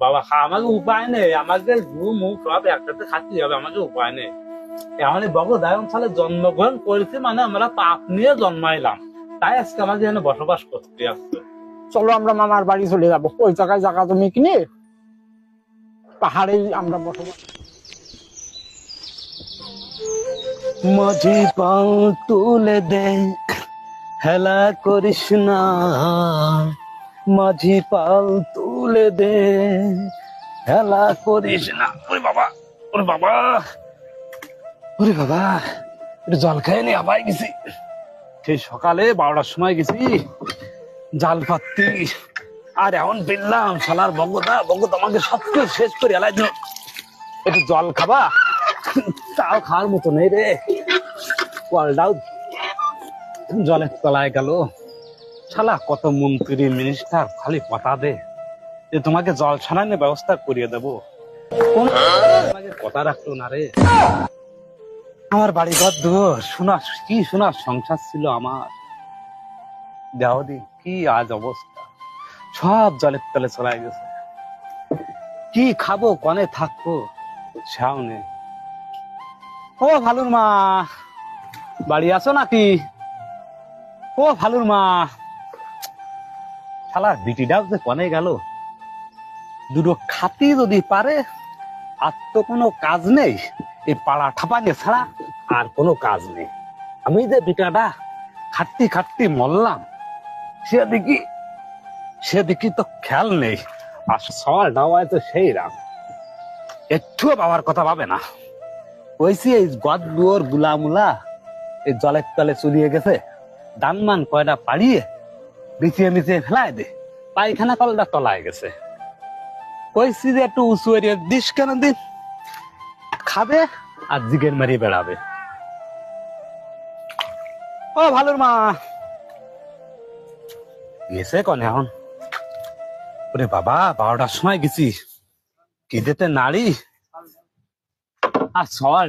বাবা আমাকে উপায় নেই, আমাকে মুখ সব একসাথে খাচ্ছি হবে, আমাকে উপায় নেই। এমন বগদায় অঞ্চলে জন্মগ্রহণ করেছি মানে আমরা পাপ নিয়ে জন্মাইলাম, তাই আজকে আমাকে এখানে বসবাস করতে আসছে। চলো আমরা মামার বাড়ি চলে যাবো, ওই জায়গায় জায়গা জমি কিনে পাহাড়েই আমরা বসবাস। মাঝি পাল তুলে দে, হেলা করিস না, মাঝি পাল তুলে দে, হেলা করিস না। ওরে বাবা, ওরে বাবা, ওরে বাবা, একটু জল খেয়ে নি, আবার গেছি। সেই সকালে 12টার সময় গেছি জাল পাতি, আর এখন পেলাম শালার বঙ্গদা আমাকে সবকিছু শেষ করে এলাই। একটু জল খাবা, তাও খাওয়ার মতো নেই রে। কলটাও জলের তলায় গেল। শালা কত মন্ত্রী মিনিস্টার খালি কথা দে যে তোমাকে জল ছাড়ানোর ব্যবস্থা করিয়ে দেবো, কোন তোমাকে কথা রাখলো না রে। আমার বাড়ি ঘর দূর, শোনার সংসার ছিল আমার, দেওদি কি আজ অবস্থা, সব জলের তলে চলে গেছে। কি খাবো, কনে থাকবো, সেও নেই। ও ভালুর মা, বাড়ি আছো নাকি? ও ভালুর মা, শালার বিটিটাও যে কনে গেল, দুটো খাতি যদি পারে, আর তো কোনো কাজ নেই, এই পাড়া ঠাপানি ছাড়া আর কোনো কাজ নেই। আমি যে বিটাটা খাটতি মরলাম, সেদিকে তো খেয়াল নেই। আর সবার ডাওয়ায় তো সেই রাম, একটুও বাবার কথা ভাবে না। ওইসি এই গদ দুয়ার গুলামুলা এই জলের তলে চলিয়ে গেছে, দানমান কয়টা পাড়িয়ে মিচিয়ে ফেলায় দে, পায়খানা কলটা তলায় গেছে। কইছি যে একটু উঁচু এরিয়া দিস, কেন দিন খাবে আর জিগের মারিয়ে বেড়াবে। ও ভালুর মা গেছে কনে এখন? ওরে বাবা, 12টার সময় গেছি, খিদেতে নাড়ি আর সওয়াল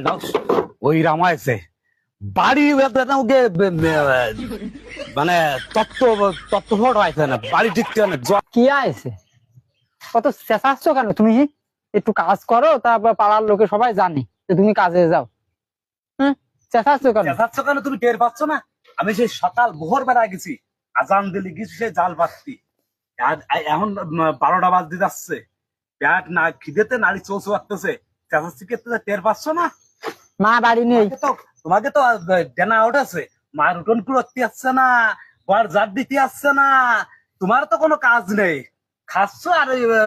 ওই রামাইছে বাড়ি, মানে তত্ত্ব হয়েছে না, বাড়ি টিকতে না। কি আছে কত চেঁচাচ্ছ কেন তুমি? একটু কাজ করো, তারপর পাড়ার লোকে সবাই জানি যে তুমি কাজে যাও। চেঁচাচ্ছ কেন তুমি টের পাচ্ছ না? আমি সেই সকাল ভোর বেড়ায় গেছি, আজান দিলি গেছি সেই জাল পাতি, এখন 12টা বাজতে যাচ্ছে, প্যাট না খিদেতে নাড়ি চৌচু আসতেছে, চেঁচাচ্ছি কে, টের পাচ্ছ না? মা বাড়ি নেই, তোমাকে তো ডেনা আউট আছে, মা রুটন করতে আসছে না, ঘর জার দিতে আসছে না, তোমার তো কোনো কাজ নেই, খাচ্ছ আর